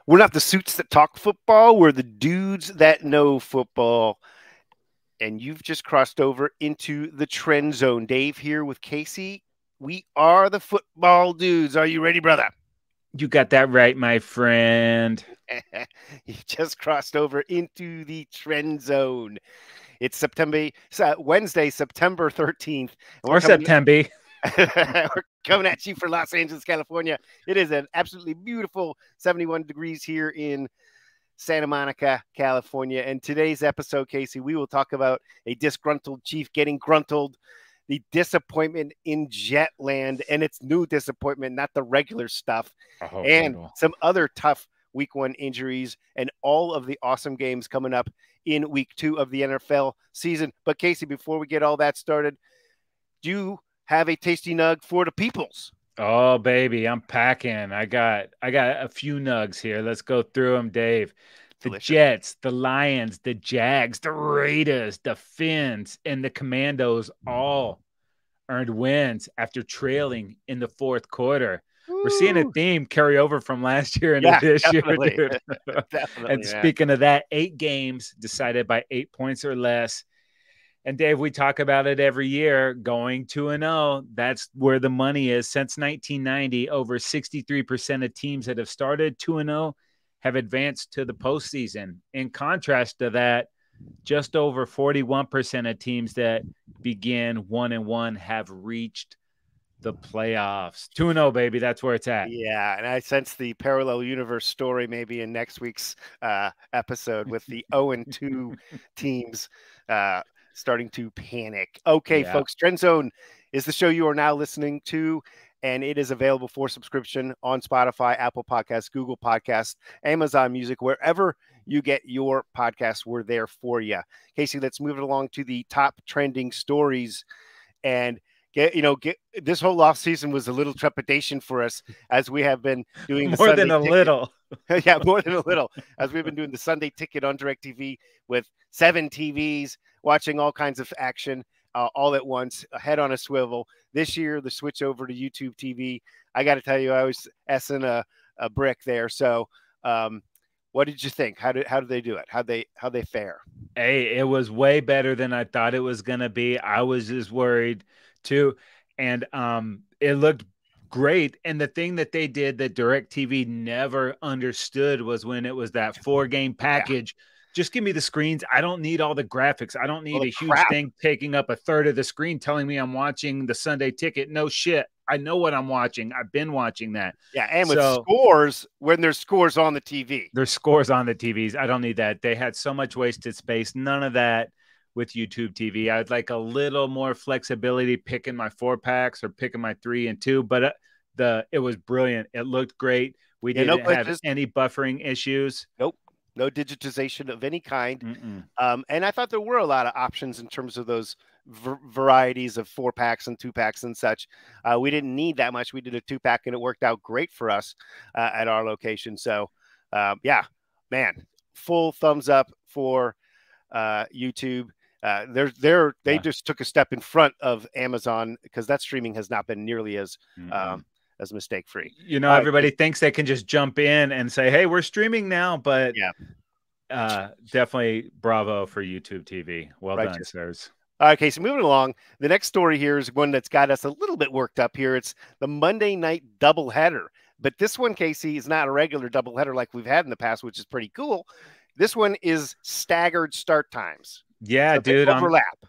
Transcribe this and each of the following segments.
We're not the suits that talk football. We're the dudes that know football. And you've just crossed over into the Trend Zone. Dave here with Casey. We are the football dudes. Are you ready, brother? You got that right, my friend. You just crossed over into the Trend Zone. It's Wednesday, September 13th. Or September. We're coming at you for Los Angeles, California. It is an absolutely beautiful 71 degrees here in Santa Monica, California. And today's episode, Casey, we will talk about a disgruntled chief getting gruntled, the disappointment in Jetland, and its new disappointment, not the regular stuff, and some other tough week 1 injuries, and all of the awesome games coming up in week 2 of the NFL season. But Casey, before we get all that started, do you have a tasty nug for the peoples? Oh, baby, I'm packing. I got a few nugs here. Let's go through them, Dave. The Delicious. Jets, the Lions, the Jags, the Raiders, the Finns, and the Commandos all earned wins after trailing in the fourth quarter. Ooh. We're seeing a theme carry over from last year into this year, dude. And speaking of that, 8 games decided by 8 points or less. And Dave, we talk about it every year, going 2-0. That's where the money is. Since 1990, over 63% of teams that have started 2-0 have advanced to the postseason. In contrast to that, just over 41% of teams that begin 1-1 have reached the playoffs. 2-0, baby. That's where it's at. Yeah, and I sense the parallel universe story maybe in next week's episode with the 0-2 teams starting to panic. Okay, yeah. Folks, Trendzone is the show you are now listening to, and it is available for subscription on Spotify, Apple Podcasts, Google Podcasts, Amazon Music, wherever you get your podcasts. We're there for you. Casey, let's move it along to the top trending stories. And this whole off season was a little trepidation for us as we have been doing more than a little. Yeah, more than a little, as we've been doing the Sunday Ticket on DirecTV with 7 TVs, watching all kinds of action all at once, a head on a swivel. This year, the switch over to YouTube TV, I got to tell you, I was S-ing a brick there. So what did you think? How did they do it? How'd they fare? Hey, it was way better than I thought it was going to be. I was just worried too. And it looked great. And the thing that they did that DirecTV never understood was when it was that 4-game package. Yeah. Just give me the screens. I don't need all the graphics. I don't need a huge thing taking up a third of the screen telling me I'm watching the Sunday Ticket. No shit. I know what I'm watching. I've been watching that. Yeah, and with scores, when there's scores on the TV. There's scores on the TVs. I don't need that. They had so much wasted space. None of that with YouTube TV. I'd like a little more flexibility picking my 4-packs or picking my 3 and 2, but it was brilliant. It looked great. We didn't have any buffering issues. Nope. No digitization of any kind. And I thought there were a lot of options in terms of those varieties of 4-packs and 2-packs and such. We didn't need that much. We did a 2-pack and it worked out great for us at our location. So yeah, man, full thumbs up for YouTube. They just took a step in front of Amazon because that streaming has not been nearly as mistake-free. Everybody thinks they can just jump in and say, hey, we're streaming now, but yeah, definitely bravo for YouTube TV. Well done, sirs. All right, Casey, moving along. The next story here is one that's got us a little bit worked up here. It's the Monday night doubleheader. But this one, Casey, is not a regular doubleheader like we've had in the past, which is pretty cool. This one is staggered start times. Yeah, so dude. Overlap.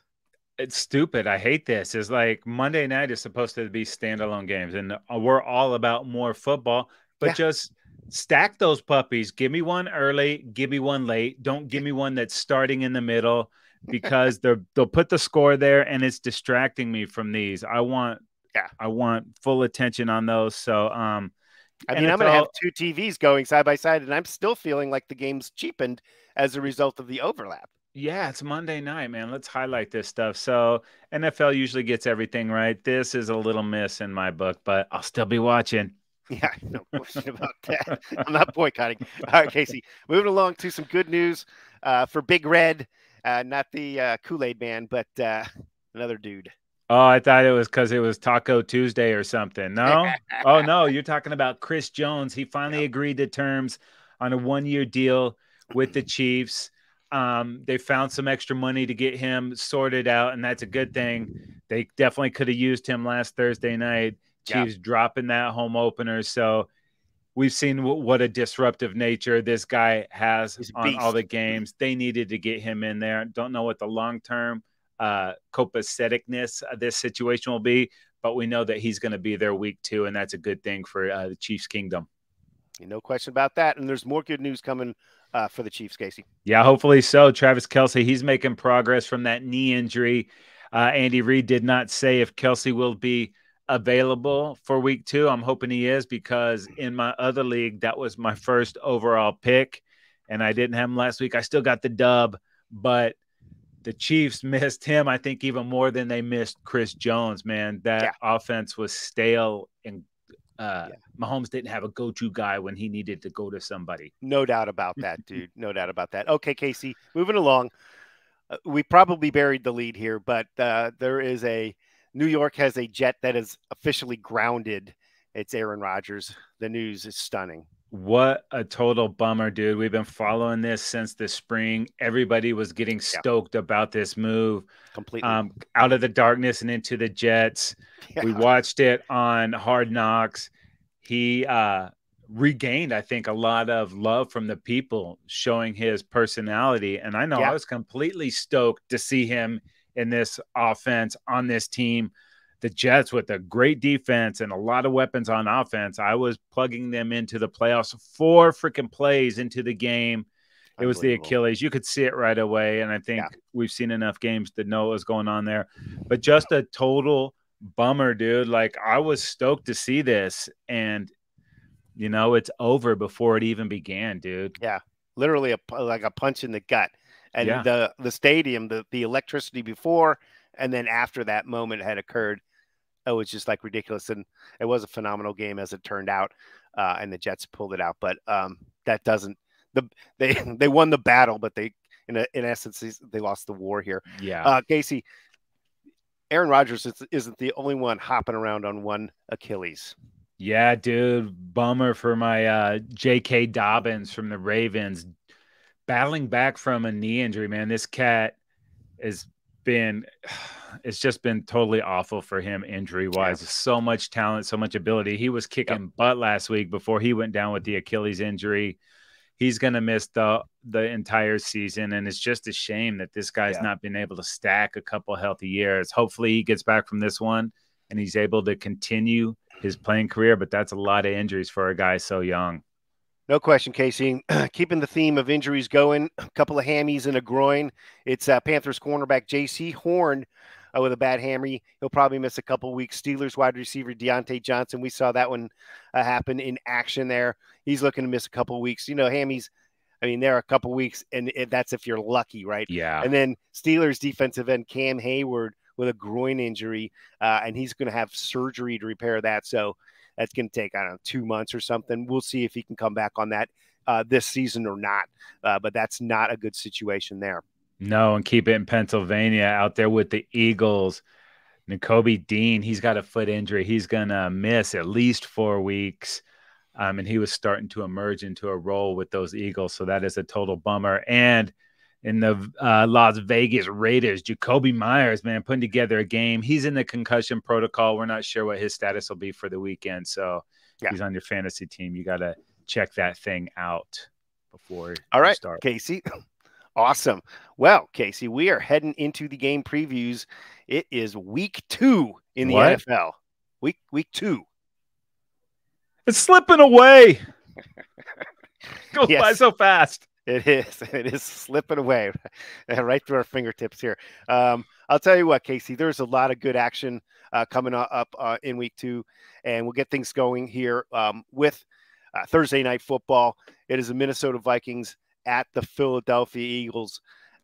It's stupid. I hate this. It's like Monday night is supposed to be standalone games, and we're all about more football, but just stack those puppies. Give me one early, give me one late. Don't give me one that's starting in the middle because they'll put the score there, and it's distracting me from these. I want full attention on those. So, I mean, I'm going to have 2 TVs going side by side, and I'm still feeling like the game's cheapened as a result of the overlap. Yeah, it's Monday night, man. Let's highlight this stuff. So NFL usually gets everything right. This is a little miss in my book, but I'll still be watching. Yeah, no question about that. I'm not boycotting. All right, Casey, moving along to some good news for Big Red, not the Kool-Aid man, but another dude. Oh, I thought it was because it was Taco Tuesday or something. No? Oh, no, you're talking about Chris Jones. He finally agreed to terms on a 1-year deal with the Chiefs. They found some extra money to get him sorted out, and that's a good thing. They definitely could have used him last Thursday night. Chiefs dropping that home opener. So we've seen what a disruptive nature this guy has on all the games. They needed to get him in there. Don't know what the long-term copaceticness of this situation will be, but we know that he's going to be there week 2, and that's a good thing for the Chiefs kingdom. No question about that. And there's more good news coming for the Chiefs, Casey. Yeah, hopefully so. Travis Kelce, he's making progress from that knee injury. Andy Reid did not say if Kelce will be available for week 2. I'm hoping he is, because in my other league, that was my first overall pick, and I didn't have him last week. I still got the dub, but the Chiefs missed him, I think, even more than they missed Chris Jones, man. That offense was stale, and Mahomes didn't have a go-to guy when he needed to go to somebody. No doubt about that, dude. No doubt about that. Okay, Casey, moving along. We probably buried the lead here, but there is New York has a jet that is officially grounded. It's Aaron Rodgers. The news is stunning. What a total bummer, dude. We've been following this since the spring. Everybody was getting stoked about this move. Completely. Out of the darkness and into the Jets. Yeah. We watched it on Hard Knocks. He regained, I think, a lot of love from the people, showing his personality. And I know I was completely stoked to see him in this offense on this team. The Jets, with a great defense and a lot of weapons on offense, I was plugging them into the playoffs 4 freaking plays into the game. It was the Achilles. You could see it right away, and I think we've seen enough games to know what was going on there. But just a total bummer, dude. Like, I was stoked to see this, and, you know, it's over before it even began, dude. Yeah, literally like a punch in the gut. And the stadium, the electricity before and then after that moment had occurred, it was just like ridiculous. And it was a phenomenal game as it turned out, and the Jets pulled it out. But that doesn't they won the battle, but they in essence they lost the war here. Yeah, Casey, Aaron Rodgers isn't the only one hopping around on one Achilles. Yeah, dude, bummer for my J.K. Dobbins from the Ravens, battling back from a knee injury. Man, this cat it's just been totally awful for him injury-wise. So much talent, so much ability. He was kicking butt last week before he went down with the Achilles injury. He's going to miss the entire season, and it's just a shame that this guy's not been able to stack a couple healthy years. Hopefully he gets back from this one and he's able to continue his playing career, but that's a lot of injuries for a guy so young. No question, Casey. Keeping the theme of injuries going, a couple of hammies and a groin. It's Panthers cornerback J.C. Horn with a bad hammy. He'll probably miss a couple of weeks. Steelers wide receiver Deontay Johnson. We saw that one happen in action there. He's looking to miss a couple of weeks. You know, hammies, I mean, they're a couple of weeks, and that's if you're lucky, right? Yeah. And then Steelers defensive end Cam Hayward with a groin injury, and he's going to have surgery to repair that. So that's going to take, I don't know, 2 months or something. We'll see if he can come back on that this season or not. But that's not a good situation there. No, and keep it in Pennsylvania out there with the Eagles. Nakobe Dean, he's got a foot injury. He's going to miss at least 4 weeks. And he was starting to emerge into a role with those Eagles. So that is a total bummer. And in the Las Vegas Raiders, Jacoby Myers, man, putting together a game. He's in the concussion protocol. We're not sure what his status will be for the weekend. So he's on your fantasy team. You got to check that thing out before you start. Casey. Awesome. Well, Casey, we are heading into the game previews. It is week 2 in the NFL. Week 2. It's slipping away. Goes by so fast. It is. It is slipping away right through our fingertips here. I'll tell you what, Casey, there's a lot of good action coming up in week 2, and we'll get things going here with Thursday night football. It is the Minnesota Vikings at the Philadelphia Eagles,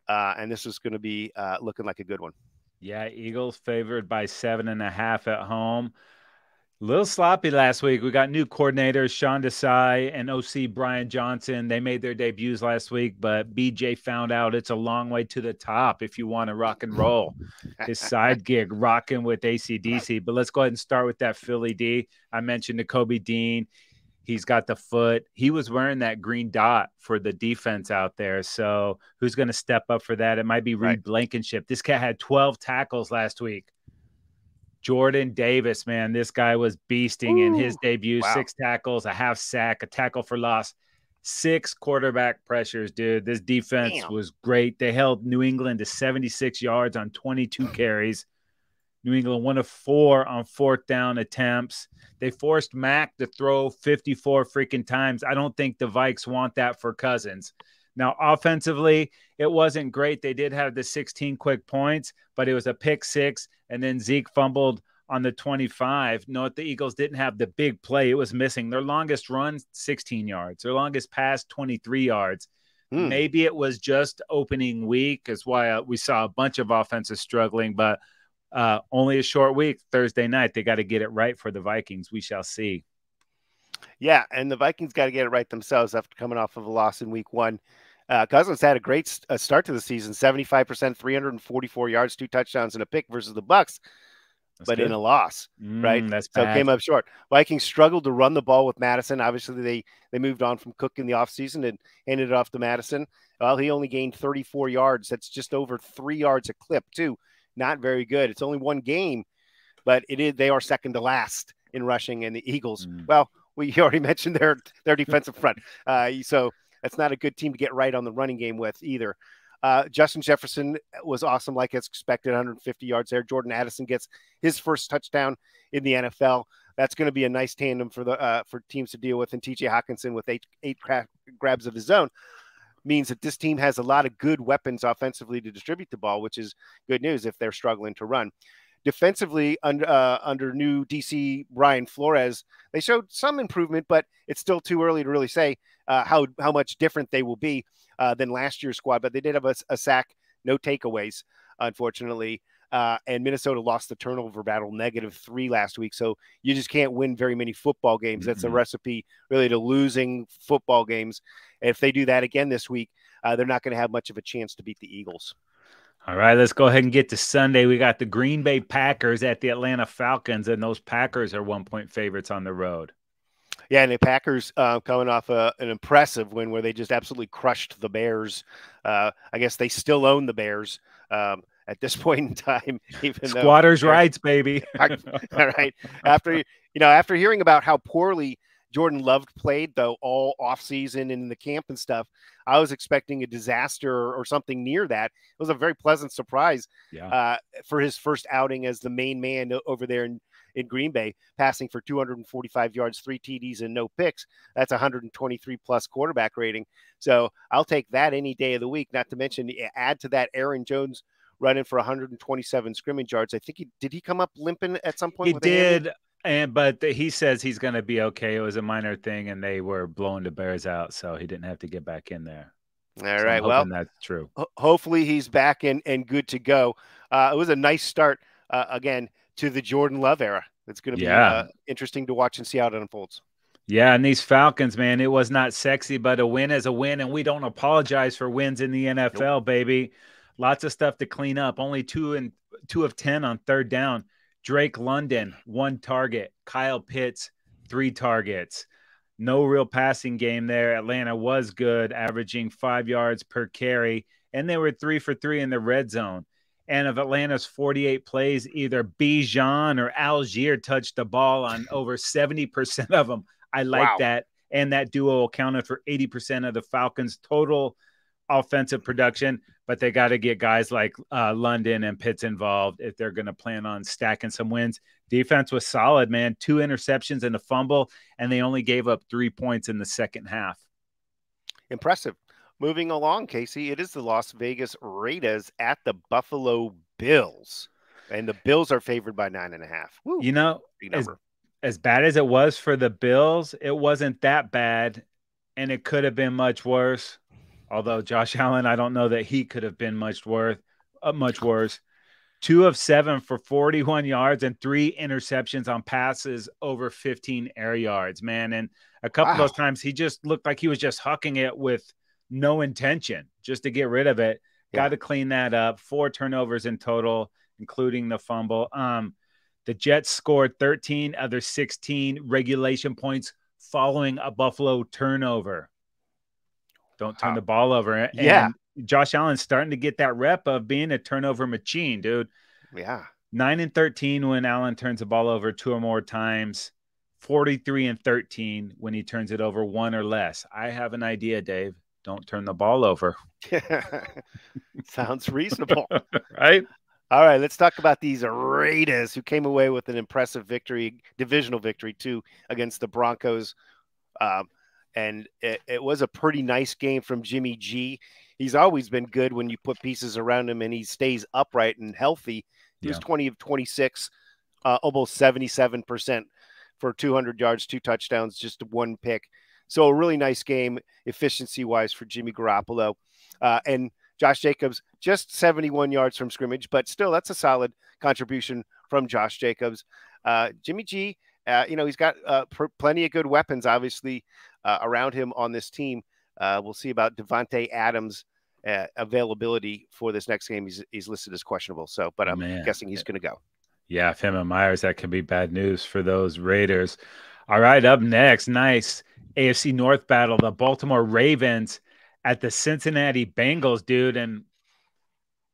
and this is going to be looking like a good one. Yeah, Eagles favored by 7.5 at home. A little sloppy last week. We got new coordinators, Sean Desai and OC Brian Johnson. They made their debuts last week, but BJ found out it's a long way to the top if you want to rock and roll. His side gig, rocking with AC/DC. But let's go ahead and start with that Philly D. I mentioned Nakobe Dean. He's got the foot. He was wearing that green dot for the defense out there. So who's going to step up for that? It might be Reed Blankenship. This cat had 12 tackles last week. Jordan Davis, man, this guy was beasting in his debut. 6 tackles, a half sack, a tackle for loss, 6 quarterback pressures, dude. This defense was great. They held New England to 76 yards on 22 carries. New England 1 of 4 on 4th down attempts. They forced Mack to throw 54 freaking times. I don't think the Vikes want that for Cousins. Now, offensively, it wasn't great. They did have the 16 quick points, but it was a pick 6, and then Zeke fumbled on the 25. Note the Eagles didn't have the big play. It was missing. Their longest run, 16 yards. Their longest pass, 23 yards. Maybe it was just opening week is why we saw a bunch of offenses struggling, but only a short week, Thursday night. They got to get it right for the Vikings. We shall see. Yeah, and the Vikings got to get it right themselves after coming off of a loss in week 1. Cousins had a great start to the season, 75%, 344 yards, 2 touchdowns, and a pick versus the Bucs, but good. In a loss, right? That's so bad. Came up short. Vikings struggled to run the ball with Madison. Obviously, they moved on from Cook in the offseason and handed it off to Madison. Well, he only gained 34 yards. That's just over 3 yards a clip, too. Not very good. It's only 1 game, but they are second to last in rushing, and the Eagles, well, we already mentioned their defensive front. So that's not a good team to get right on the running game with either. Justin Jefferson was awesome, like as expected, 150 yards there. Jordan Addison gets his first touchdown in the NFL. That's going to be a nice tandem for teams to deal with. And TJ Hawkinson with eight grabs of his own means that this team has a lot of good weapons offensively to distribute the ball, which is good news if they're struggling to run. Defensively, under new DC Brian Flores, they showed some improvement, but it's still too early to really say how much different they will be than last year's squad. But they did have a sack, no takeaways, unfortunately. And Minnesota lost the turnover battle, -3 last week. So you just can't win very many football games. That's a recipe really to losing football games. And if they do that again this week, they're not going to have much of a chance to beat the Eagles. All right, let's go ahead and get to Sunday. We got the Green Bay Packers at the Atlanta Falcons, and those Packers are 1-point favorites on the road. Yeah, and the Packers coming off an impressive win where they just absolutely crushed the Bears. I guess they still own the Bears at this point in time. Even Squatters' rights, baby. All right. After hearing about how poorly Jordan Love played, though, all offseason and in the camp and stuff, I was expecting a disaster or something near that. It was a very pleasant surprise for his first outing as the main man over there in Green Bay, passing for 245 yards, 3 TDs, and no picks. That's 123-plus quarterback rating. So I'll take that any day of the week, not to mention add to that Aaron Jones running for 127 scrimmage yards. I think did he come up limping at some point? He did. But he says he's going to be okay. It was a minor thing, and they were blowing the Bears out, so he didn't have to get back in there. All right. Well, that's true. Hopefully he's back and good to go. It was a nice start, again, to the Jordan Love era. It's going to be interesting to watch and see how it unfolds. Yeah, and these Falcons, man, it was not sexy, but a win is a win, and we don't apologize for wins in the NFL, baby. Lots of stuff to clean up. Only 2 of 10 on 3rd down. Drake London, 1 target. Kyle Pitts, 3 targets. No real passing game there. Atlanta was good, averaging 5 yards per carry, and they were 3 for 3 in the red zone. And of Atlanta's 48 plays, either Bijan or Algier touched the ball on over 70% of them. I like that. And that duo accounted for 80% of the Falcons' total offensive production, but they got to get guys like London and Pitts involved if they're going to plan on stacking some wins. Defense was solid, man. 2 interceptions and a fumble, and they only gave up 3 points in the second half. Impressive. Moving along, Casey, it is the Las Vegas Raiders at the Buffalo Bills, and the Bills are favored by 9.5. Woo. You know, as bad as it was for the Bills, it wasn't that bad, and it could have been much worse. Although Josh Allen, I don't know that he could have been much worse. 2 of 7 for 41 yards and 3 interceptions on passes over 15 air yards, man. And a couple of those times he just looked like he was just hucking it with no intention just to get rid of it. Got to clean that up. 4 turnovers in total, including the fumble. The Jets scored 13 of their 16 regulation points following a Buffalo turnover. Don't turn the ball over. Yeah. And Josh Allen's starting to get that rep of being a turnover machine, dude. Yeah. 9-13 when Allen turns the ball over 2 or more times. 43-13 when he turns it over 1 or less. I have an idea, Dave. Don't turn the ball over. Sounds reasonable. Right? All right, let's talk about these Raiders who came away with an impressive victory, divisional victory, too, against the Broncos. And it was a pretty nice game from Jimmy G. He's always been good when you put pieces around him and he stays upright and healthy. He was 20 of 26, almost 77% for 200 yards, 2 touchdowns, just 1 pick. So a really nice game efficiency-wise for Jimmy Garoppolo. And Josh Jacobs, just 71 yards from scrimmage, but still that's a solid contribution from Josh Jacobs. Jimmy G, he's got plenty of good weapons, obviously, around him on this team. We'll see about Devontae Adams' availability for this next game. He's listed as questionable, but I'm guessing he's going to go. Yeah, if him and Myers, that could be bad news for those Raiders. All right, up next, nice AFC North battle, the Baltimore Ravens at the Cincinnati Bengals, dude. And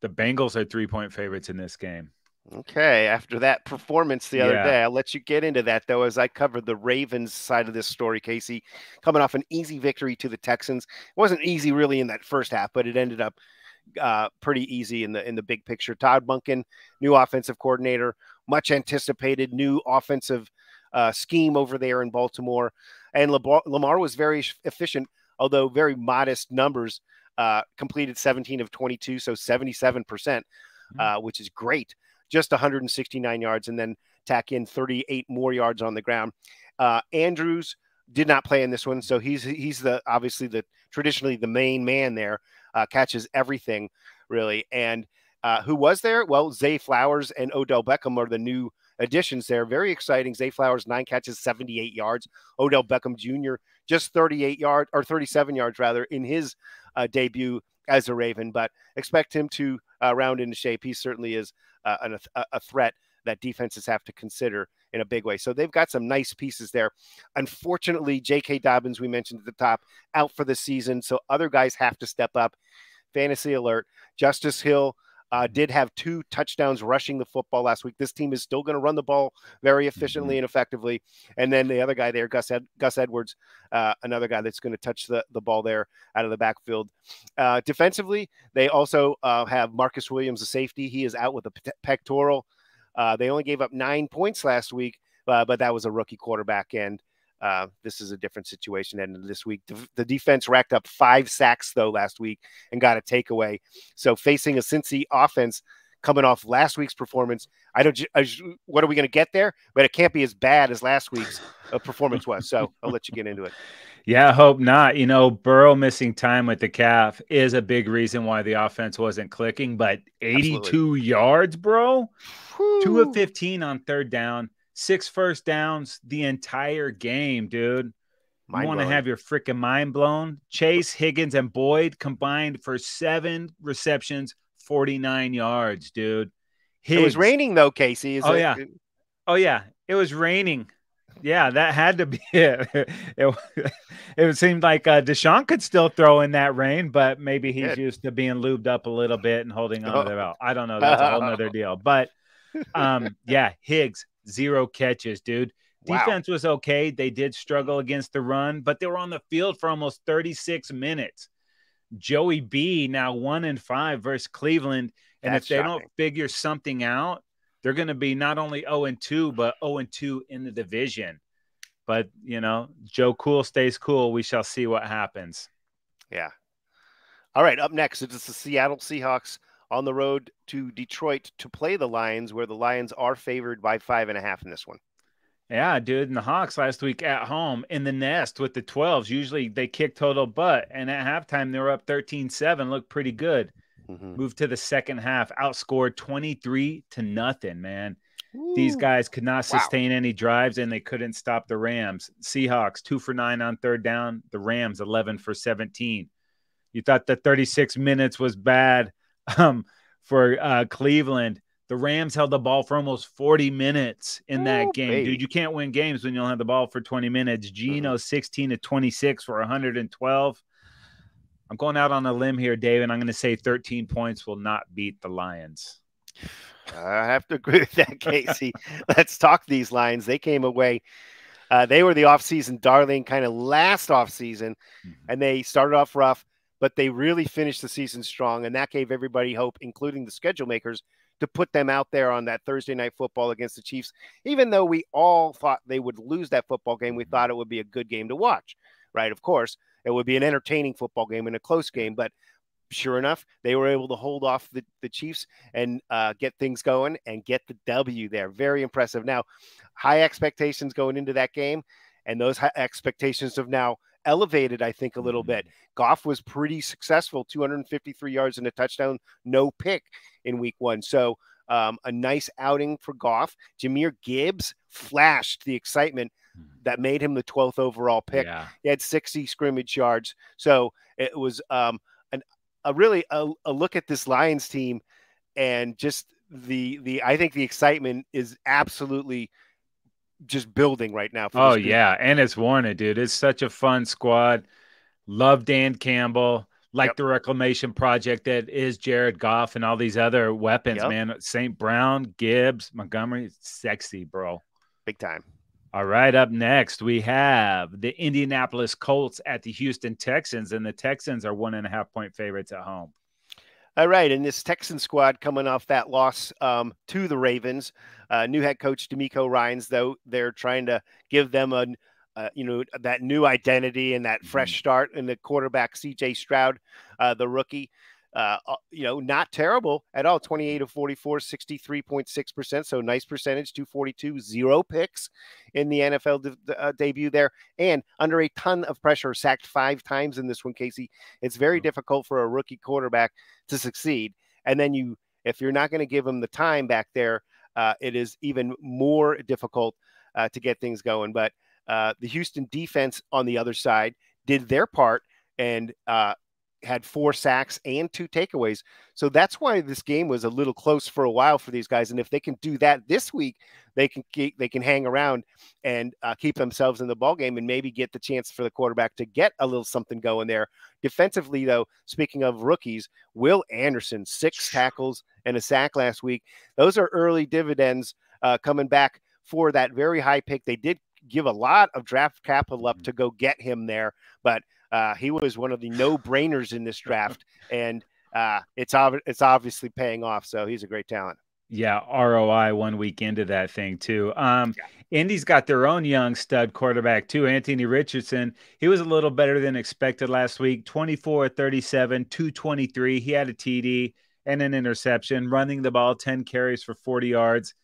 the Bengals are 3-point favorites in this game. Okay, after that performance the other day, I'll let you get into that, though, as I covered the Ravens side of this story, Casey, coming off an easy victory to the Texans. It wasn't easy really in that first half, but it ended up pretty easy in the big picture. Todd Monken, new offensive coordinator, much anticipated new offensive scheme over there in Baltimore. And Lamar was very efficient, although very modest numbers, completed 17 of 22, so 77%, which is great. Just 169 yards, and then tack in 38 more yards on the ground. Andrews did not play in this one, so he's obviously traditionally the main man there, catches everything really. And who was there? Well, Zay Flowers and Odell Beckham are the new additions there. Very exciting. Zay Flowers 9 catches, 78 yards. Odell Beckham Jr. just 37 yards rather in his debut as a Raven, but expect him to round into shape. He certainly is a threat that defenses have to consider in a big way. So they've got some nice pieces there. Unfortunately, J.K. Dobbins, we mentioned at the top, out for the season. So other guys have to step up. Fantasy alert. Justice Hill did have 2 touchdowns rushing the football last week. This team is still going to run the ball very efficiently and effectively. And then the other guy there, Gus Edwards, another guy that's going to touch the ball there out of the backfield. Defensively, they also have Marcus Williams, a safety. He is out with a pectoral. They only gave up 9 points last week, but that was a rookie quarterback. And this is a different situation than this week. The defense racked up 5 sacks, though, last week and got a takeaway. So facing a Cincy offense coming off last week's performance, what are we going to get there? But it can't be as bad as last week's performance was. So I'll let you get into it. Yeah, I hope not. Burrow missing time with the calf is a big reason why the offense wasn't clicking. But 82 Absolutely. Yards, bro. Whew. 2 of 15 on third down. 6 first downs the entire game, dude. You want to have your freaking mind blown? Chase, Higgins, and Boyd combined for 7 receptions, 49 yards, dude. It was raining, though, Casey. Yeah. It was raining. Yeah, that had to be it. It seemed like Deshaun could still throw in that rain, but maybe he's used to being lubed up a little bit and holding on to the belt. I don't know. That's a whole nother deal. But, Higgs, 0 catches, dude. Wow. Defense was okay. They did struggle against the run, but they were on the field for almost 36 minutes. Joey B now 1-5 versus Cleveland. And if they don't figure something out, they're going to be not only 0-2, but 0-2 in the division. But, Joe Cool stays cool. We shall see what happens. Yeah. All right, up next, it's the Seattle Seahawks on the road to Detroit to play the Lions, where the Lions are favored by 5.5 in this one. Yeah, dude. And the Hawks last week at home in the nest with the 12s. Usually they kick total butt. And at halftime, they were up 13-7. Looked pretty good. Mm-hmm. Moved to the second half, outscored 23-0, man. Ooh. These guys could not sustain any drives, and they couldn't stop the Rams. Seahawks, 2 for 9 on third down. The Rams, 11 for 17. You thought the 36 minutes was bad for Cleveland. The Rams held the ball for almost 40 minutes in that game, baby. dude. You can't win games when you don't have the ball for 20 minutes. Geno, 16 to 26 for 112. I'm going out on a limb here, Dave, and I'm going to say 13 points will not beat the Lions. I have to agree with that, Casey. Let's talk these Lions. They came away. They were the offseason darling kind of last offseason, and they started off rough, but they really finished the season strong, and that gave everybody hope, including the schedule makers, to put them out there on that Thursday night football against the Chiefs. Even though we all thought they would lose that football game, we thought it would be a good game to watch, right? Of course, it would be an entertaining football game and a close game, but sure enough, they were able to hold off the Chiefs and get things going and get the W there. Very impressive. Now, high expectations going into that game, and those high expectations have now elevated, I think, a little bit. Goff was pretty successful, 253 yards and a touchdown, no pick in week 1. So a nice outing for Goff. Jahmyr Gibbs flashed the excitement that made him the 12th overall pick. Yeah. He had 60 scrimmage yards. So it was really a look at this Lions team, and just I think the excitement is absolutely just building right now. Oh, yeah. And it's warranted, dude. It's such a fun squad. Love Dan Campbell, like the reclamation project that is Jared Goff and all these other weapons, man. St. Brown, Gibbs, Montgomery, sexy, bro. Big time. All right, up next, we have the Indianapolis Colts at the Houston Texans, and the Texans are 1.5-point favorites at home. All right, and this Texan squad coming off that loss to the Ravens, new head coach DeMeco Ryans, though they're trying to give them that new identity and that fresh start. And the quarterback C.J. Stroud, the rookie, not terrible at all. 28 of 44, 63.6%. So nice percentage, 242, 0 picks in the NFL debut there, and under a ton of pressure, sacked 5 times in this one, Casey. It's very difficult for a rookie quarterback to succeed. And then if you're not going to give him the time back there, it is even more difficult to get things going. But the Houston defense on the other side did their part and had 4 sacks and 2 takeaways. So that's why this game was a little close for a while for these guys. And if they can do that this week, they can hang around and keep themselves in the ball game and maybe get the chance for the quarterback to get a little something going there. Defensively, though, speaking of rookies, Will Anderson, 6 tackles and a sack last week. Those are early dividends coming back for that very high pick. They did give a lot of draft capital up to go get him there, but he was one of the no-brainers in this draft, and it's obviously paying off. So he's a great talent. Yeah, ROI 1 week into that thing too. Indy's got their own young stud quarterback too, Anthony Richardson. He was a little better than expected last week. 24-37, 223. He had a TD and an interception, running the ball 10 carries for 40 yards.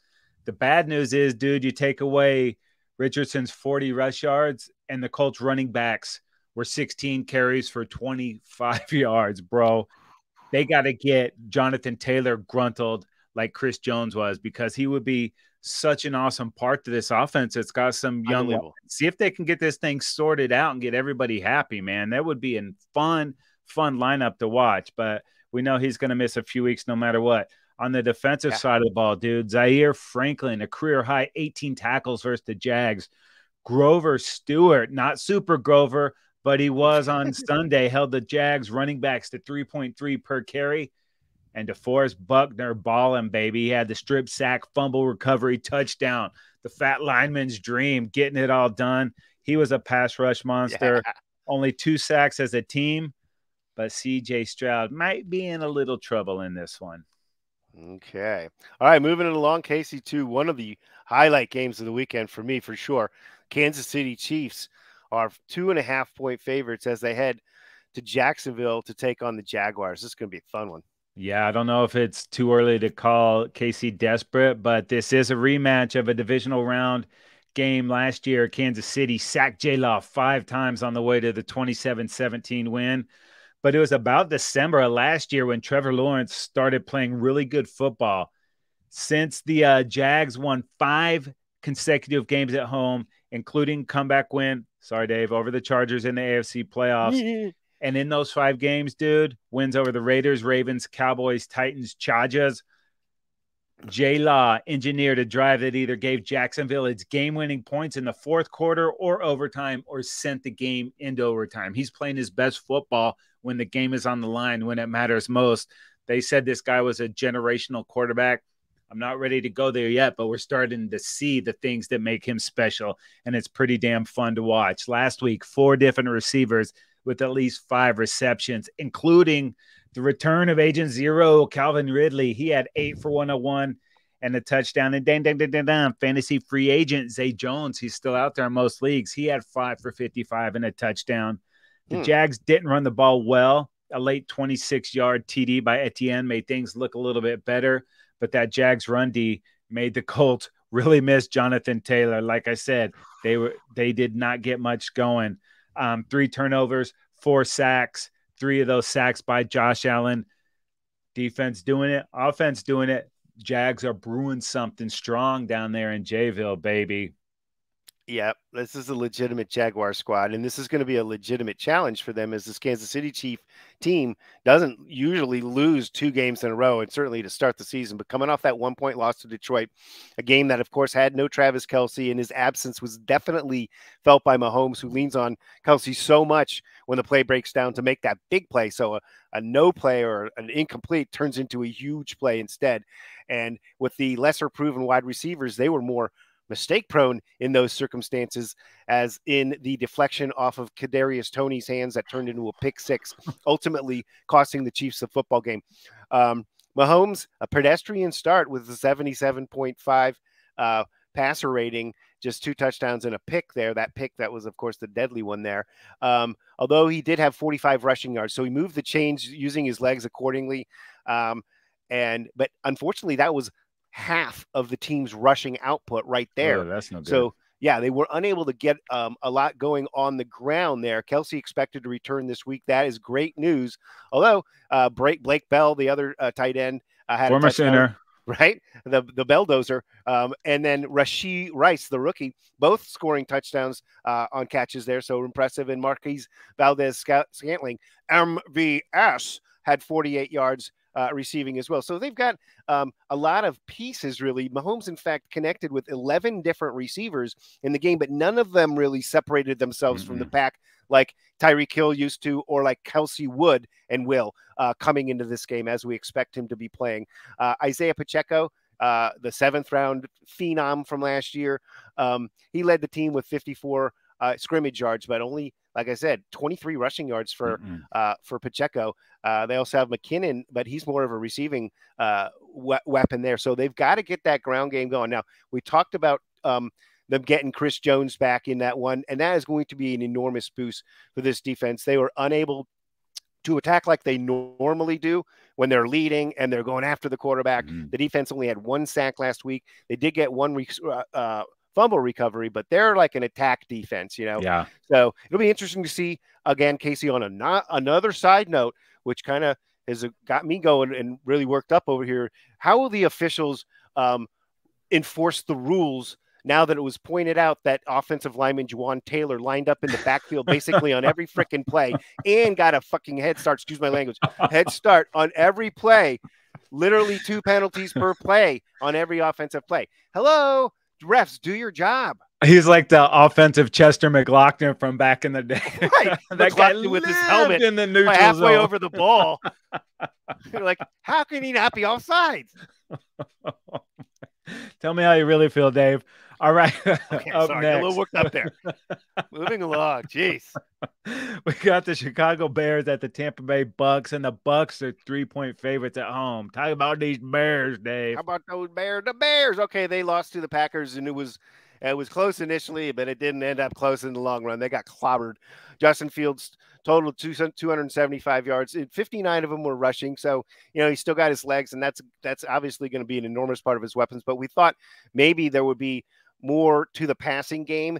The bad news is, dude, you take away Richardson's 40 rush yards, and the Colts running backs were 16 carries for 25 yards, bro. They got to get Jonathan Taylor gruntled like Chris Jones was, because he would be such an awesome part to this offense. It's got some young ones. See if they can get this thing sorted out and get everybody happy, man. That would be a fun lineup to watch, but we know he's going to miss a few weeks no matter what. On the defensive side of the ball, dude, Zaire Franklin, a career-high 18 tackles versus the Jags. Grover Stewart, not Super Grover, but he was on Sunday, held the Jags running backs to 3.3 per carry. And DeForest Buckner balling, baby. He had the strip sack, fumble recovery, touchdown. The fat lineman's dream, getting it all done. He was a pass rush monster. Yeah. Only 2 sacks as a team, but C.J. Stroud might be in a little trouble in this one. Okay. All right, moving it along, Casey, to one of the highlight games of the weekend for me, for sure. Kansas City Chiefs are 2.5-point favorites as they head to Jacksonville to take on the Jaguars. This is going to be a fun one. Yeah, I don't know if it's too early to call KC desperate, but this is a rematch of a divisional round game last year. Kansas City sacked J-Law 5 times on the way to the 27-17 win. But it was about December of last year when Trevor Lawrence started playing really good football. Since the Jags won 5 consecutive games at home, including comeback win, sorry, Dave, over the Chargers in the AFC playoffs. And in those 5 games, dude, wins over the Raiders, Ravens, Cowboys, Titans, Chargers. J-Law engineered a drive that either gave Jacksonville its game-winning points in the fourth quarter or overtime, or sent the game into overtime. He's playing his best football when the game is on the line, when it matters most. They said this guy was a generational quarterback. I'm not ready to go there yet, but we're starting to see the things that make him special, and it's pretty damn fun to watch. Last week, 4 different receivers with at least 5 receptions, including the return of Agent Zero, Calvin Ridley. He had 8 for 101 and a touchdown. And fantasy free agent Zay Jones, he's still out there in most leagues. He had 5 for 55 and a touchdown. The Jags didn't run the ball well. A late 26-yard TD by Etienne made things look a little bit better, but that Jags run D made the Colts really miss Jonathan Taylor. Like I said, they did not get much going. 3 turnovers, 4 sacks, 3 of those sacks by Josh Allen. Defense doing it, offense doing it. Jags are brewing something strong down there in Jayville, baby. Yeah, this is a legitimate Jaguar squad, and this is going to be a legitimate challenge for them, as this Kansas City Chief team doesn't usually lose 2 games in a row, and certainly to start the season. But coming off that 1-point loss to Detroit, a game that, of course, had no Travis Kelce, and his absence was definitely felt by Mahomes, who leans on Kelce so much when the play breaks down to make that big play. So a no play or an incomplete turns into a huge play instead. And with the lesser proven wide receivers, they were more mistake prone in those circumstances, as in the deflection off of Kadarius Toney's hands that turned into a pick 6, ultimately costing the Chiefs the football game. Mahomes, a pedestrian start with a 77.5 passer rating, just 2 touchdowns and a pick there. That pick, that was, of course, the deadly one there. Although he did have 45 rushing yards, so he moved the chains using his legs accordingly. But unfortunately, that was half of the team's rushing output right there. Oh, that's no good. So, yeah, they were unable to get a lot going on the ground there. Kelce expected to return this week. That is great news. Although Blake Bell, the other tight end, had former a touchdown, center, right? The Belldozer, and then Rashee Rice, the rookie, both scoring touchdowns on catches there. So impressive. And Marquise Valdes-Scantling, MVS, had 48 yards receiving as well. So they've got a lot of pieces, really. Mahomes, in fact, connected with 11 different receivers in the game, but none of them really separated themselves from the pack like Tyreek Hill used to, or like Kelce would and will coming into this game, as we expect him to be playing. Isaiah Pacheco, the 7th round phenom from last year, he led the team with 54 scrimmage yards, but only, like I said, 23 rushing yards for Pacheco. They also have McKinnon, but he's more of a receiving weapon there. So they've got to get that ground game going. Now, we talked about them getting Chris Jones back in that one, and that is going to be an enormous boost for this defense. They were unable to attack like they normally do when they're leading and they're going after the quarterback. The defense only had 1 sack last week. They did get 1 fumble recovery, but they're like an attack defense, you know? Yeah. So it'll be interesting to see, again, Casey, on another side note, which kind of has got me going and really worked up over here. How will the officials enforce the rules now that it was pointed out that offensive lineman Juwan Taylor lined up in the backfield basically on every freaking play and got a fucking head start, excuse my language, head start on every play, literally 2 penalties per play on every offensive play. Hello, refs, do your job. He's like the offensive Chester McLaughlin from back in the day. Right. That guy with his helmet in the neutral halfway zone. Over the ball. You're like, how can he not be offsides? Tell me how you really feel, Dave. All right. Okay, Up sorry, next. a little worked up there. Moving along. Jeez. We got the Chicago Bears at the Tampa Bay Bucks, and the Bucks are 3-point favorites at home. Talk about these Bears, Dave. How about those Bears? The Bears. Okay, they lost to the Packers, and it was close initially, but it didn't end up close in the long run. They got clobbered. Justin Fields totaled 275 yards. 59 of them were rushing, so he still got his legs, and that's obviously going to be an enormous part of his weapons. But we thought maybe there would be more to the passing game.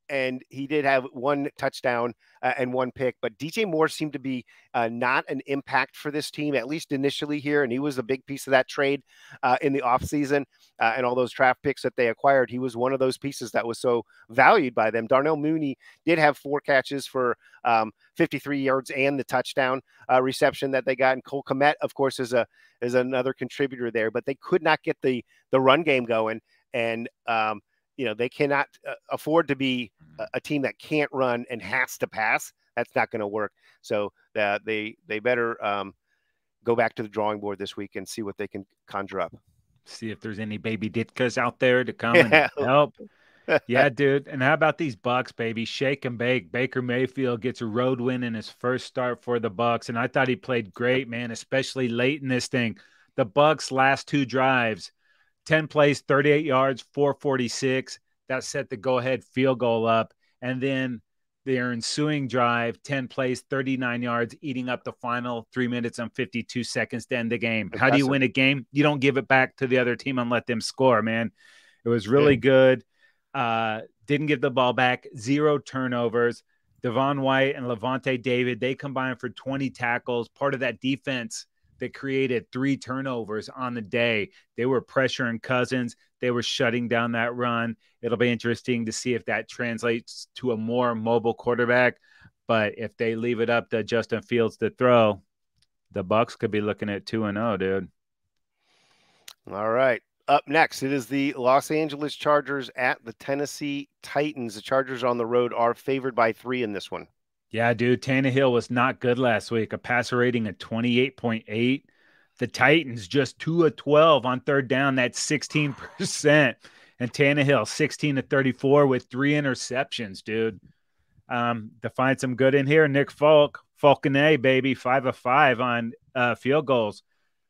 and he did have one touchdown and one pick, but DJ Moore seemed to be not an impact for this team, at least initially here. And he was a big piece of that trade in the offseason and all those draft picks that they acquired. He was one of those pieces that was so valued by them. Darnell Mooney did have 4 catches for 53 yards and the touchdown reception that they got. And Cole Kmet, of course, is another contributor there, but they could not get the run game going. And, they cannot afford to be a team that can't run and has to pass. That's not going to work. So they better go back to the drawing board this week and see what they can conjure up. See if there's any baby Ditkas out there to come and help. Yeah, dude. And how about these Bucks, baby? Shake and bake. Baker Mayfield gets a road win in his first start for the Bucks, and I thought he played great, man, especially late in this thing. The Bucks' last 2 drives, 10 plays, 38 yards, 446. That set the go-ahead field goal up. And then their ensuing drive, 10 plays, 39 yards, eating up the final 3 minutes and 52 seconds to end the game. Impressive. How do you win a game? You don't give it back to the other team and let them score, man. It was really good. Didn't give the ball back. 0 turnovers. Devon White and Levante David, they combined for 20 tackles. Part of that defense that created 3 turnovers on the day. They were pressuring Cousins. They were shutting down that run. It'll be interesting to see if that translates to a more mobile quarterback. But if they leave it up to Justin Fields to throw, the Bucks could be looking at 2-0, dude. All right. Up next, it is the Los Angeles Chargers at the Tennessee Titans. The Chargers on the road are favored by 3 in this one. Yeah, dude, Tannehill was not good last week. A passer rating of 28.8. The Titans just 2 of 12 on third down. That's 16%. And Tannehill 16 of 34 with 3 interceptions, dude. To find some good in here, Nick Falconet, baby, 5 of 5 on field goals.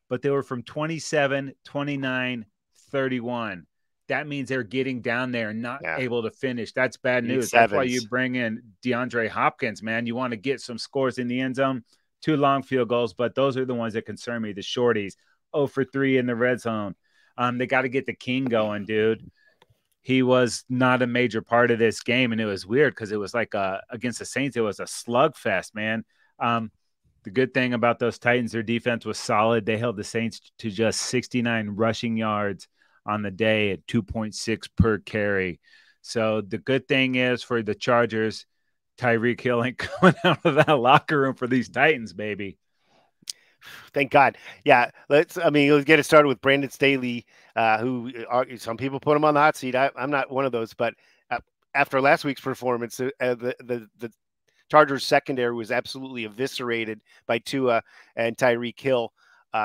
But they were from 27, 29, 31. That means they're getting down there and not able to finish. That's bad news. That's why you bring in DeAndre Hopkins, man. You want to get some scores in the end zone. 2 long field goals, but those are the ones that concern me, the shorties. 0 for 3 in the red zone. They got to get the king going, dude. He was not a major part of this game, and it was weird because it was like against the Saints, it was a slugfest, man. The good thing about those Titans, their defense was solid. They held the Saints to just 69 rushing yards on the day at 2.6 per carry. So the good thing is for the Chargers, Tyreek Hill ain't coming out of that locker room for these Titans, baby. Thank God. Yeah, let's get it started with Brandon Staley, who some people put him on the hot seat. I'm not one of those, but after last week's performance, the Chargers secondary was absolutely eviscerated by Tua and Tyreek Hill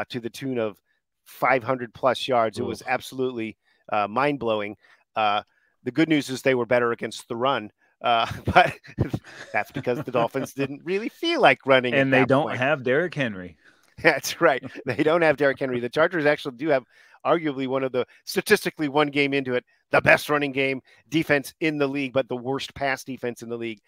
to the tune of 500 plus yards. It was absolutely mind blowing. The good news is they were better against the run. But that's because the Dolphins didn't really feel like running. And they don't have Derrick Henry. That's right. They don't have Derrick Henry. The Chargers actually do have arguably one of the, statistically one game into it, the best running game defense in the league, but the worst pass defense in the league.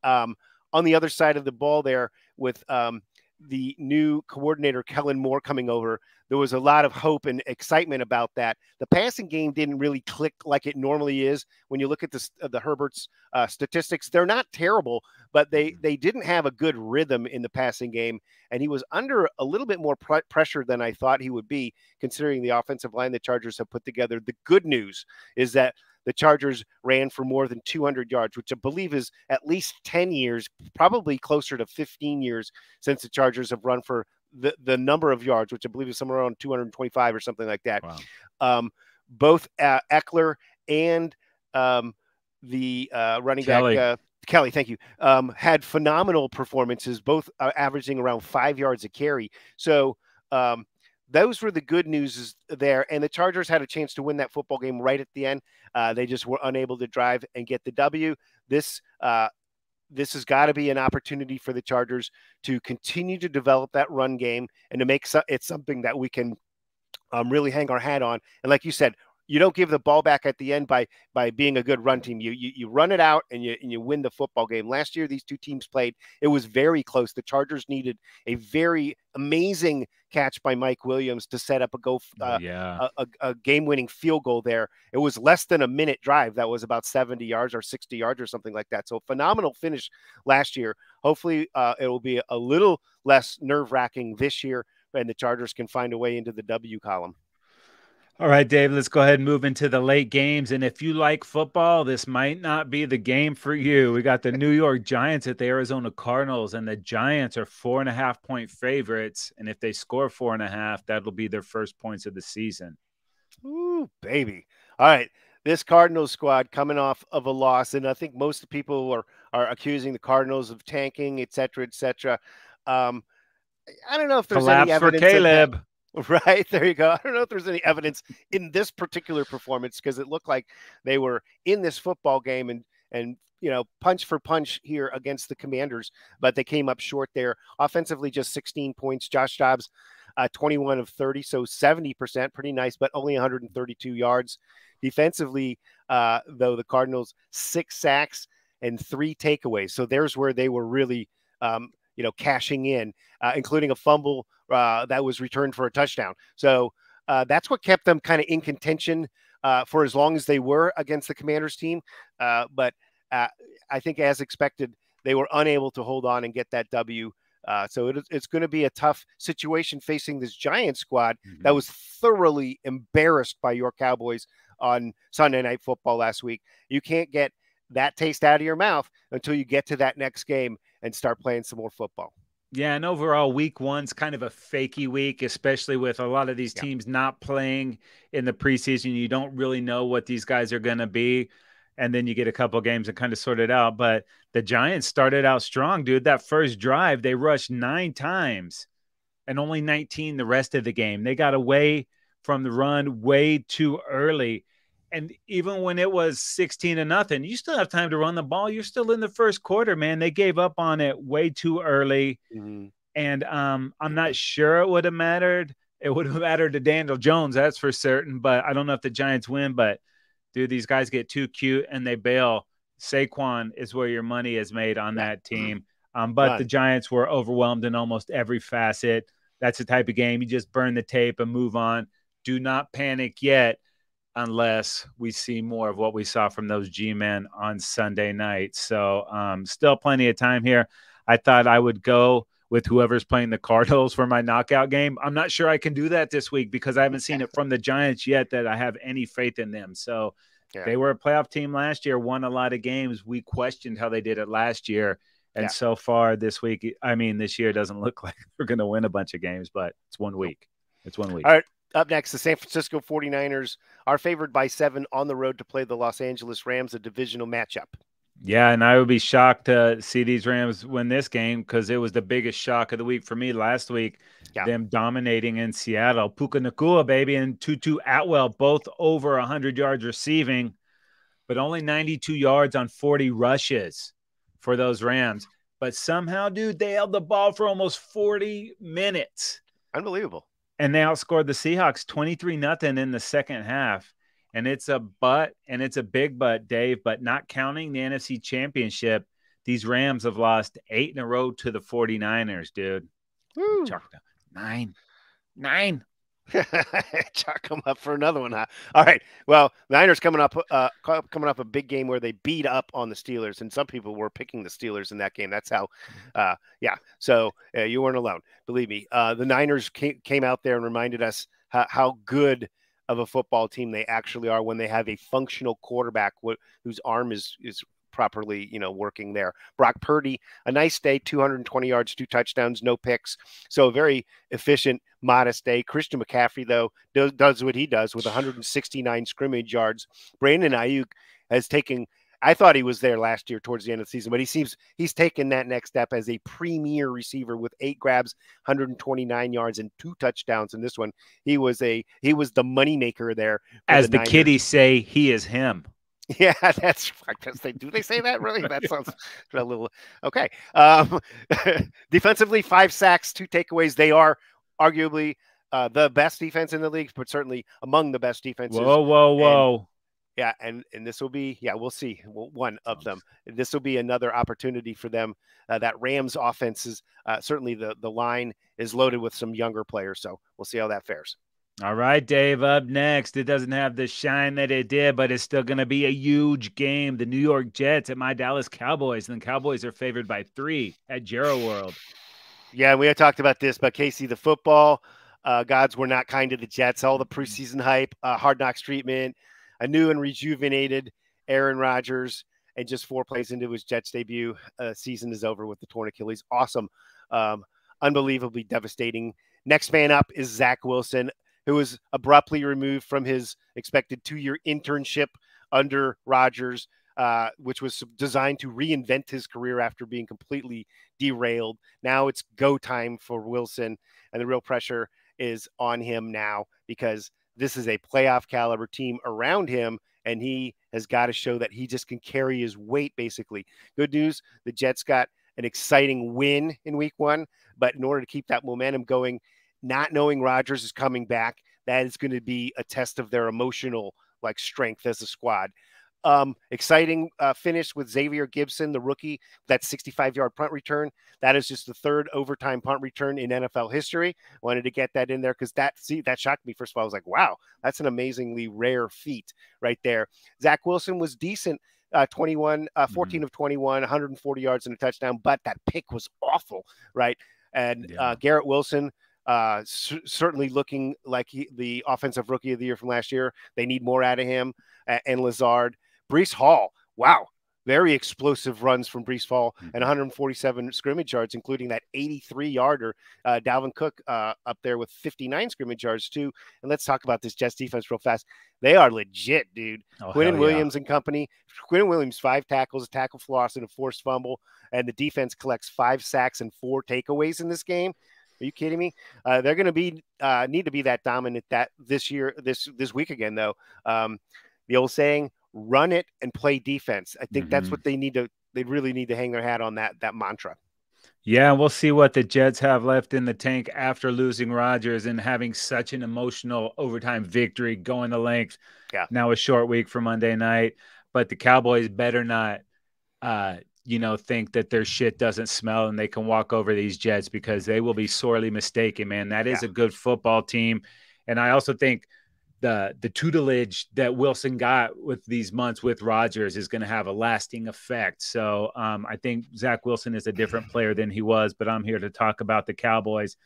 On the other side of the ball there with the new coordinator, Kellen Moore, coming over, there was a lot of hope and excitement about that. The passing game didn't really click like it normally is. When you look at the Herbert's statistics, they're not terrible, but they didn't have a good rhythm in the passing game. And he was under a little bit more pressure than I thought he would be, considering the offensive line the Chargers have put together. The good news is that the Chargers ran for more than 200 yards, which I believe is at least 10 years, probably closer to 15 years since the Chargers have run for the number of yards, which I believe is somewhere around 225 or something like that. Wow. Both Eckler and the running back, Kelly, thank you, had phenomenal performances, both averaging around 5 yards a carry. So those were the good news there. And the Chargers had a chance to win that football game right at the end. They just were unable to drive and get the W. This has got to be an opportunity for the Chargers to continue to develop that run game and to make it something that we can really hang our hat on. And like you said, you don't give the ball back at the end by being a good run team. You run it out and you win the football game. Last year, these two teams played. It was very close. The Chargers needed a very amazing catch by Mike Williams to set up a game-winning field goal there. It was less than a minute drive. That was about 70 yards or 60 yards or something like that. So phenomenal finish last year. Hopefully it will be a little less nerve-wracking this year, and the Chargers can find a way into the W column. All right, Dave, let's go ahead and move into the late games. And if you like football, this might not be the game for you. We got the New York Giants at the Arizona Cardinals, and the Giants are 4.5-point favorites. And if they score 4.5, that'll be their first points of the season. Ooh, baby. All right. This Cardinals squad coming off of a loss, and I think most people are accusing the Cardinals of tanking, et cetera, et cetera. I don't know if there's any evidence for Caleb. Of that. Right, there you go. I don't know if there's any evidence in this particular performance, because it looked like they were in this football game and punch for punch here against the Commanders, but they came up short there. Offensively, just 16 points. Josh Dobbs, 21 of 30, so 70%, pretty nice, but only 132 yards. Defensively, though, the Cardinals 6 sacks and 3 takeaways. So there's where they were really cashing in, including a fumble that was returned for a touchdown. So that's what kept them kind of in contention for as long as they were against the Commanders team. But I think, as expected, they were unable to hold on and get that W. So it's going to be a tough situation facing this Giants squad that was thoroughly embarrassed by your Cowboys on Sunday Night Football last week. You can't get that taste out of your mouth until you get to that next game and start playing some more football. Yeah, and overall, week one's kind of a fakey week, especially with a lot of these teams not playing in the preseason. You don't really know what these guys are going to be, and then you get a couple games and kind of sort it out. But the Giants started out strong, dude. That first drive, they rushed 9 times and only 19 the rest of the game. They got away from the run way too early. And even when it was 16-0, you still have time to run the ball. You're still in the first quarter, man. They gave up on it way too early. And I'm not sure it would have mattered. It would have mattered to Daniel Jones, that's for certain. But I don't know if the Giants win. But, dude, these guys get too cute and they bail. Saquon is where your money is made on that team. But the Giants were overwhelmed in almost every facet. That's the type of game you just burn the tape and move on. Do not panic yet, unless we see more of what we saw from those G-men on Sunday night. So still plenty of time here. I thought I would go with whoever's playing the Cardinals for my knockout game. I'm not sure I can do that this week because I haven't seen it from the Giants yet that I have any faith in them. So they were a playoff team last year, won a lot of games. We questioned how they did it last year. And so far this week, this year doesn't look like they're going to win a bunch of games, but it's 1 week. It's 1 week. All right. Up next, the San Francisco 49ers are favored by 7 on the road to play the Los Angeles Rams, a divisional matchup. Yeah, and I would be shocked to see these Rams win this game because it was the biggest shock of the week for me last week, them dominating in Seattle. Puka Nacua, baby, and Tutu Atwell, both over 100 yards receiving, but only 92 yards on 40 rushes for those Rams. But somehow, dude, they held the ball for almost 40 minutes. Unbelievable. And they outscored the Seahawks 23-0 in the second half. And it's a big but, Dave, but not counting the NFC Championship, these Rams have lost 8 in a row to the 49ers, dude. Woo. Nine. Chalk them up for another one, huh? All right. Well, the Niners coming up a big game where they beat up on the Steelers, and some people were picking the Steelers in that game. That's how, So you weren't alone. Believe me. The Niners came out there and reminded us how good of a football team they actually are when they have a functional quarterback whose arm is properly, working there. Brock Purdy, a nice day, 220 yards, 2 touchdowns, no picks. So a very efficient, modest day. Christian McCaffrey, though, does what he does with 169 scrimmage yards. Brandon Ayuk has taken, I thought he was there last year towards the end of the season, but he's taken that next step as a premier receiver with 8 grabs, 129 yards, and 2 touchdowns. In this one, he was the moneymaker there. As the kiddies say, he is him. Yeah, that's right. Do they say that really? That sounds a little okay. Defensively, 5 sacks, 2 takeaways. They are arguably the best defense in the league, but certainly among the best defenses. Whoa. Yeah, and this will be, we'll see, one of them. This will be another opportunity for them. That Rams offense is certainly the line is loaded with some younger players, so we'll see how that fares. All right, Dave, up next. It doesn't have the shine that it did, but it's still going to be a huge game. The New York Jets at my Dallas Cowboys, and the Cowboys are favored by 3 at Jerry World. Yeah, we had talked about this, but Casey, the football gods were not kind to the Jets. All the preseason hype, hard knocks treatment, a new and rejuvenated Aaron Rodgers, and just 4 plays into his Jets debut, season is over with the torn Achilles. Awesome. Unbelievably devastating. Next man up is Zach Wilson, who was abruptly removed from his expected 2-year internship under Rodgers, which was designed to reinvent his career after being completely derailed. Now it's go time for Wilson, and the real pressure is on him now because this is a playoff caliber team around him, and he has got to show that he just can carry his weight, basically. Good news, the Jets got an exciting win in week 1, but in order to keep that momentum going, not knowing Rodgers is coming back, that is going to be a test of their emotional strength as a squad. Exciting finish with Xavier Gibson, the rookie, that 65-yard punt return. That is just the 3rd overtime punt return in NFL history. Wanted to get that in there because that shocked me. First of all, I was like, wow, that's an amazingly rare feat right there. Zach Wilson was decent, 14 of 21, 140 yards and a touchdown, but that pick was awful, right? And Garrett Wilson, certainly looking like the offensive rookie of the year from last year. They need more out of him, and Lazard. Breece Hall, wow, very explosive runs from Breece Hall, and 147 scrimmage yards, including that 83-yarder. Dalvin Cook up there with 59 scrimmage yards too. And let's talk about this Jets defense real fast. They are legit, dude. Quinnen Williams and company. Quinnen Williams, 5 tackles, a tackle for loss, and a forced fumble. And the defense collects 5 sacks and 4 takeaways in this game. Are you kidding me? They're going to be need to be that dominant this week again, though. The old saying, run it and play defense. I think that's what they really need to hang their hat on, that mantra. Yeah, we'll see what the Jets have left in the tank after losing Rodgers and having such an emotional overtime victory going the length. Yeah. Now a short week for Monday night, but the Cowboys better not think that their shit doesn't smell and they can walk over these Jets, because they will be sorely mistaken, man. That is a good football team. And I also think the tutelage that Wilson got with these months with Rodgers is going to have a lasting effect. So I think Zach Wilson is a different player than he was, but I'm here to talk about the Cowboys.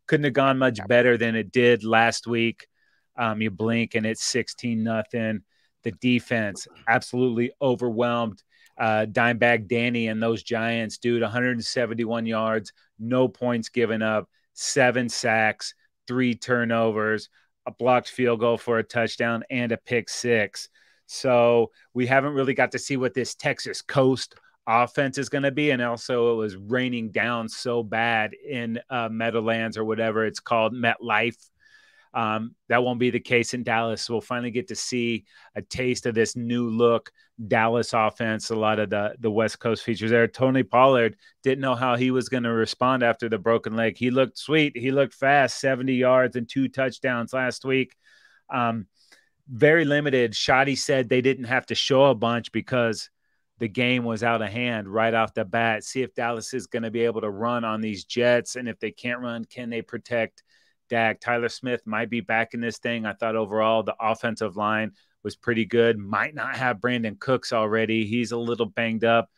Couldn't have gone much better than it did last week. You blink and it's 16-0. The defense absolutely overwhelmed Dimebag Danny and those Giants, dude. 171 yards, no points given up, 7 sacks, 3 turnovers, a blocked field goal for a touchdown, and a pick 6. So we haven't really got to see what this Texas Coast offense is going to be. And also it was raining down so bad in Meadowlands, or whatever it's called, MetLife. That won't be the case in Dallas. So we'll finally get to see a taste of this new look Dallas offense. A lot of the West Coast features there. Tony Pollard, didn't know how he was going to respond after the broken leg. He looked sweet. He looked fast, 70 yards and 2 touchdowns last week. Very limited. Shoddy said they didn't have to show a bunch because the game was out of hand right off the bat. See if Dallas is going to be able to run on these Jets. And if they can't run, can they protect Dak? Tyler Smith might be back in this thing. I thought overall the offensive line was pretty good. Might not have Brandon Cooks already. He's a little banged up.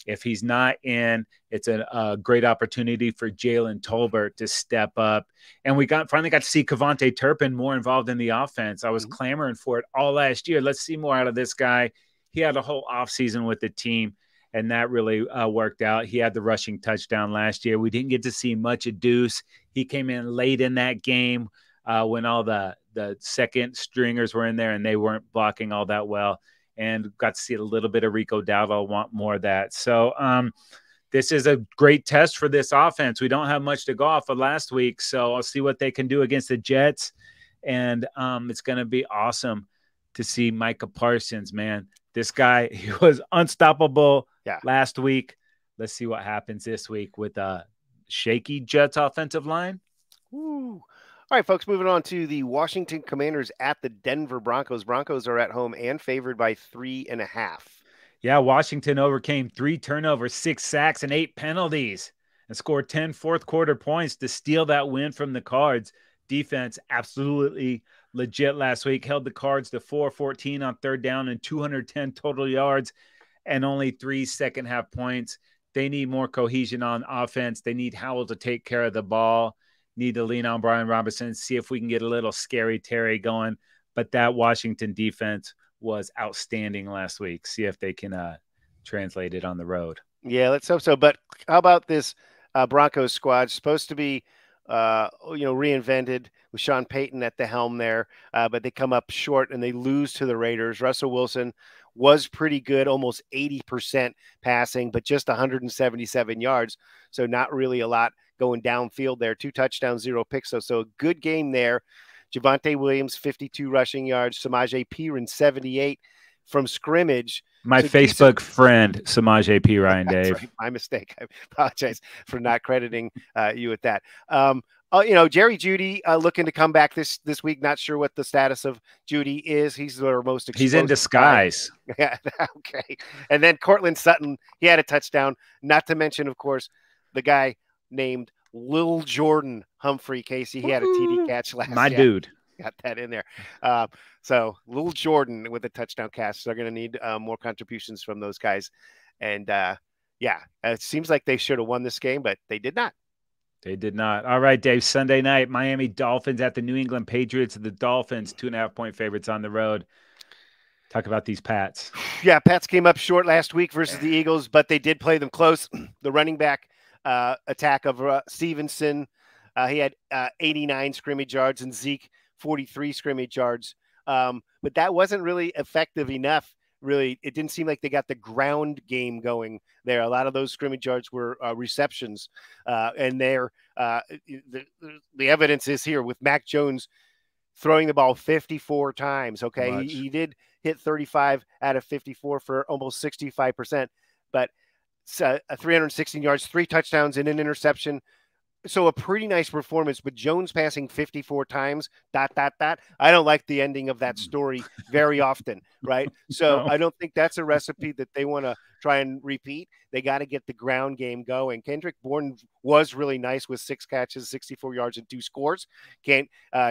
If he's not in, it's a great opportunity for Jalen Tolbert to step up. And we finally got to see Kevontae Turpin more involved in the offense. I was clamoring for it all last year. Let's see more out of this guy. He had a whole offseason with the team, and that really worked out. He had the rushing touchdown last year. We didn't get to see much of Deuce. He came in late in that game when all the second stringers were in there and they weren't blocking all that well, and got to see a little bit of Rico Dowdle. Want more of that. So this is a great test for this offense. We don't have much to go off of last week, so I'll see what they can do against the Jets. And it's going to be awesome to see Micah Parsons, man. This guy, he was unstoppable last week. Let's see what happens this week with a shaky Jets offensive line. Ooh. All right, folks, moving on to the Washington Commanders at the Denver Broncos. Broncos are at home and favored by 3.5. Yeah, Washington overcame 3 turnovers, 6 sacks, and 8 penalties and scored 10 fourth quarter points to steal that win from the Cards. Defense absolutely legit last week. Held the Cards to 414 on third down and 210 total yards and only 3 second half points. They need more cohesion on offense. They need Howell to take care of the ball. Need to lean on Brian Robinson, see if we can get a little scary Terry going. But that Washington defense was outstanding last week. See if they can translate it on the road. Yeah, let's hope so. But how about this Broncos squad? It's supposed to be, reinvented with Sean Payton at the helm there, but they come up short and they lose to the Raiders. Russell Wilson was pretty good, almost 80% passing, but just 177 yards. So not really a lot going downfield there. 2 touchdowns, 0 picks. So a good game there. Javonte Williams, 52 rushing yards. Samaje Perine, 78 from scrimmage. My Facebook friend, Samaje P. Ryan, Dave. Right, my mistake. I apologize for not crediting you with that. Jerry Jeudy looking to come back this week. Not sure what the status of Jeudy is. He's their most exposed. He's in disguise. Yeah, okay. And then Cortland Sutton, he had a touchdown. Not to mention, of course, the guy named Lil Jordan Humphrey, Casey. He had a TD catch last. My dude. Got that in there. So Lil Jordan with a touchdown catch. So they're going to need more contributions from those guys. And it seems like they should have won this game, but they did not. They did not. All right, Dave. Sunday night, Miami Dolphins at the New England Patriots. The Dolphins, 2.5-point favorites on the road. Talk about these Pats. Yeah, Pats came up short last week versus the Eagles, but they did play them close. The running back attack of Stevenson, he had 89 scrimmage yards, and Zeke 43 scrimmage yards. But that wasn't really effective enough. Really, it didn't seem like they got the ground game going there. A lot of those scrimmage yards were receptions, and the evidence is here with Mac Jones throwing the ball 54 times. Okay, he did hit 35 out of 54 for almost 65%, but 316 yards, 3 touchdowns, and an interception. So a pretty nice performance, but Jones passing 54 times, ... I don't like the ending of that story very often, right? So No. I don't think that's a recipe that they want to try and repeat. They got to get the ground game going. Kendrick Bourne was really nice with 6 catches, 64 yards, and 2 scores. Can't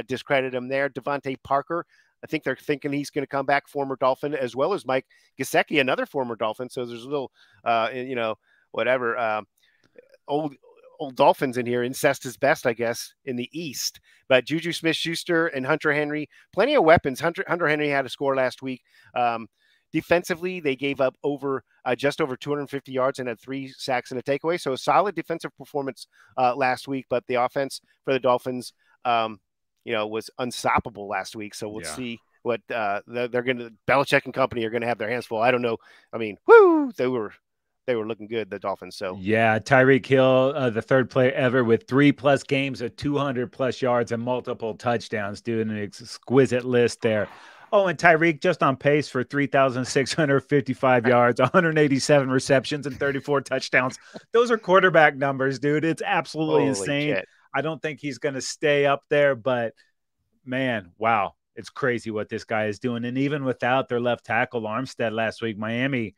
discredit him there. Devontae Parker, I think they're thinking he's going to come back, former Dolphin, as well as Mike Gesicki, another former Dolphin. So there's a little, old Dolphins in here. Incest is best, I guess, in the East. But Juju Smith-Schuster and Hunter Henry, plenty of weapons. Hunter Henry had a score last week. Defensively, they gave up just over 250 yards and had 3 sacks and a takeaway. So a solid defensive performance last week. But the offense for the Dolphins, was unstoppable last week. So we'll see what they're going to. Belichick and company are going to have their hands full. I don't know. I mean, they were looking good, the Dolphins. So yeah, Tyreek Hill, the 3rd player ever with 3+ games of 200+ yards and multiple touchdowns, dude. An exquisite list there. Oh, and Tyreek just on pace for 3,655 yards, 187 receptions, and 34 touchdowns. Those are quarterback numbers, dude. It's absolutely insane. Shit. I don't think he's going to stay up there, but man, wow. It's crazy what this guy is doing. And even without their left tackle, Armstead, last week, Miami,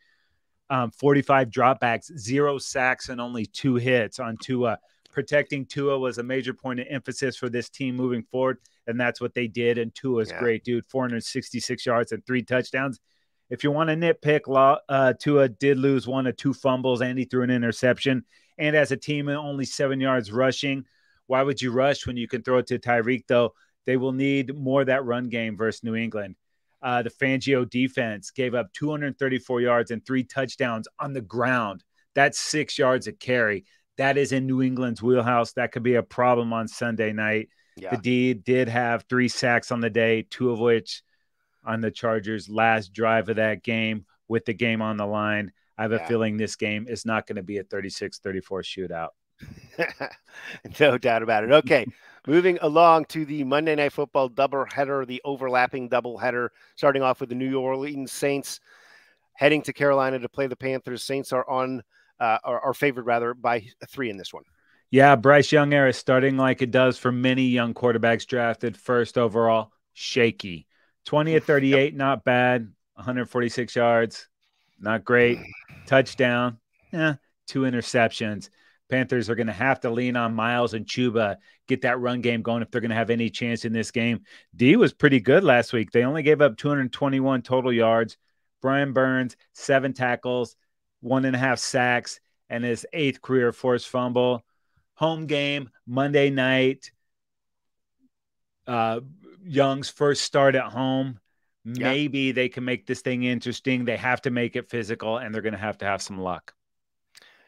45 dropbacks, 0 sacks, and only 2 hits on Tua. Protecting Tua was a major point of emphasis for this team moving forward, and that's what they did. And Tua's great, dude. 466 yards and 3 touchdowns. If you want to nitpick, Tua did lose 1 of 2 fumbles, and he threw an interception. And as a team, only 7 yards rushing. Why would you rush when you can throw it to Tyreek, though? They will need more of that run game versus New England. The Fangio defense gave up 234 yards and 3 touchdowns on the ground. That's 6 yards a carry. That is in New England's wheelhouse. That could be a problem on Sunday night. Yeah. The D did have 3 sacks on the day, 2 of which on the Chargers' last drive of that game with the game on the line. I have a feeling this game is not going to be a 36-34 shootout. No doubt about it. Okay, moving along to the Monday Night Football doubleheader, the overlapping doubleheader, starting off with the New Orleans Saints heading to Carolina to play the Panthers. Saints are favored rather by 3 in this one. Yeah, Bryce Young era starting like it does for many young quarterbacks drafted first overall. Shaky. 20 of 38, not bad. 146 yards, not great. Touchdown, yeah, 2 interceptions. Panthers are going to have to lean on Miles and Chuba, get that run game going if they're going to have any chance in this game. D was pretty good last week. They only gave up 221 total yards. Brian Burns, 7 tackles, 1.5 sacks, and his 8th career forced fumble. Home game, Monday night. Young's first start at home. Maybe they can make this thing interesting. They have to make it physical, and they're going to have some luck.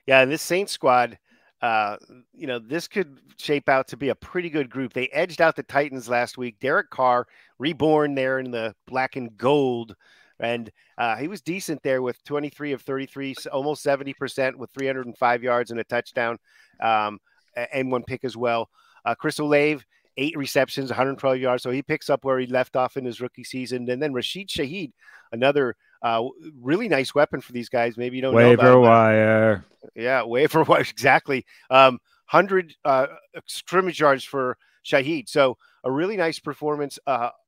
Yeah, and this Saints squad, this could shape out to be a pretty good group. They edged out the Titans last week. Derek Carr, reborn there in the black and gold, and he was decent there with 23 of 33, almost 70% with 305 yards and a touchdown, and 1 pick as well. Chris Olave, 8 receptions, 112 yards. So he picks up where he left off in his rookie season. And then Rashid Shaheed, another really nice weapon for these guys. Maybe you don't know about waiver wire. Yeah, waiver wire, exactly. 100 scrimmage yards for Shaheed. So a really nice performance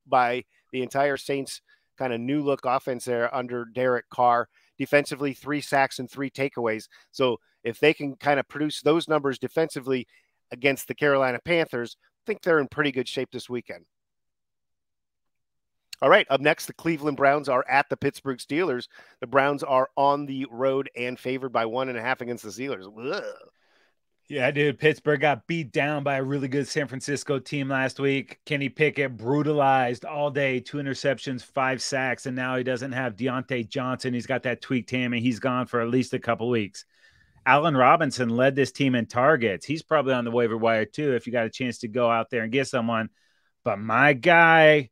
by the entire Saints kind of new look offense there under Derek Carr. Defensively, 3 sacks and 3 takeaways. So if they can kind of produce those numbers defensively against the Carolina Panthers, I think they're in pretty good shape this weekend. All right, up next, the Cleveland Browns are at the Pittsburgh Steelers. The Browns are on the road and favored by 1.5 against the Steelers. Ugh. Yeah, dude, Pittsburgh got beat down by a really good San Francisco team last week. Kenny Pickett brutalized all day, 2 interceptions, 5 sacks, and now he doesn't have Deontay Johnson. He's got that tweaked hammy. He's gone for at least a couple weeks. Allen Robinson led this team in targets. He's probably on the waiver wire too if you got a chance to go out there and get someone. But my guy,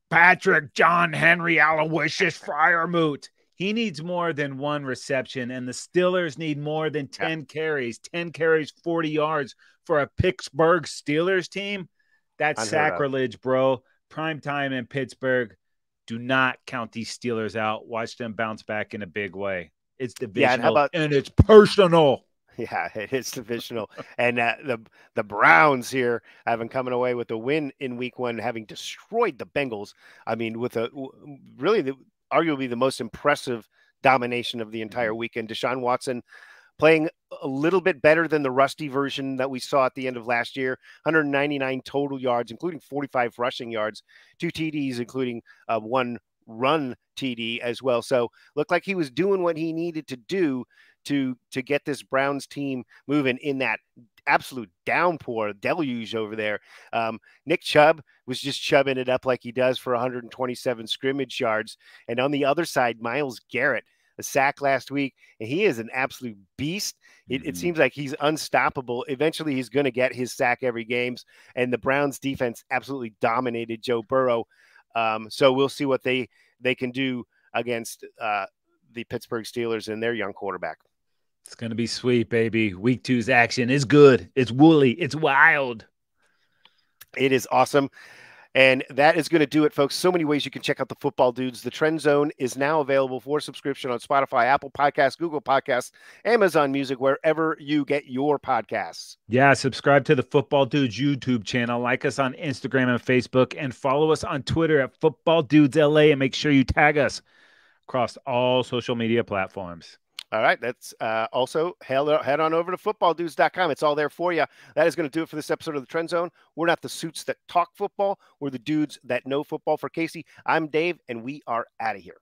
Patrick John Henry Aloysius Freiermuth, he needs more than 1 reception, and the Steelers need more than 10 carries. 10 carries, 40 yards for a Pittsburgh Steelers team? That's sacrilege, bro. Prime time in Pittsburgh. Do not count these Steelers out. Watch them bounce back in a big way. It's divisional, and it's personal. Yeah, it's divisional. And the Browns here having coming away with a win in week 1, having destroyed the Bengals. I mean, with arguably the most impressive domination of the entire weekend. Deshaun Watson playing a little bit better than the rusty version that we saw at the end of last year. 199 total yards, including 45 rushing yards, 2 TDs, including 1 run TD as well. So looked like he was doing what he needed to do to get this Browns team moving in that absolute downpour, deluge over there. Nick Chubb was just chubbing it up like he does for 127 scrimmage yards. And on the other side, Myles Garrett, a sack last week, and he is an absolute beast. It seems like he's unstoppable. Eventually, he's going to get his sack every game. And the Browns defense absolutely dominated Joe Burrow. So we'll see what they can do against the Pittsburgh Steelers and their young quarterback. It's going to be sweet, baby. Week 2's action is good. It's woolly. It's wild. It is awesome. And that is going to do it, folks. So many ways you can check out the Football Dudes. The Trendzone is now available for subscription on Spotify, Apple Podcasts, Google Podcasts, Amazon Music, wherever you get your podcasts. Yeah, subscribe to the Football Dudes YouTube channel. Like us on Instagram and Facebook, and follow us on Twitter at Football Dudes LA, and make sure you tag us across all social media platforms. All right. That's also head on over to footballdudes.com. It's all there for you. That is going to do it for this episode of the Trend Zone. We're not the suits that talk football. We're the dudes that know football. For Casey, I'm Dave, and we are out of here.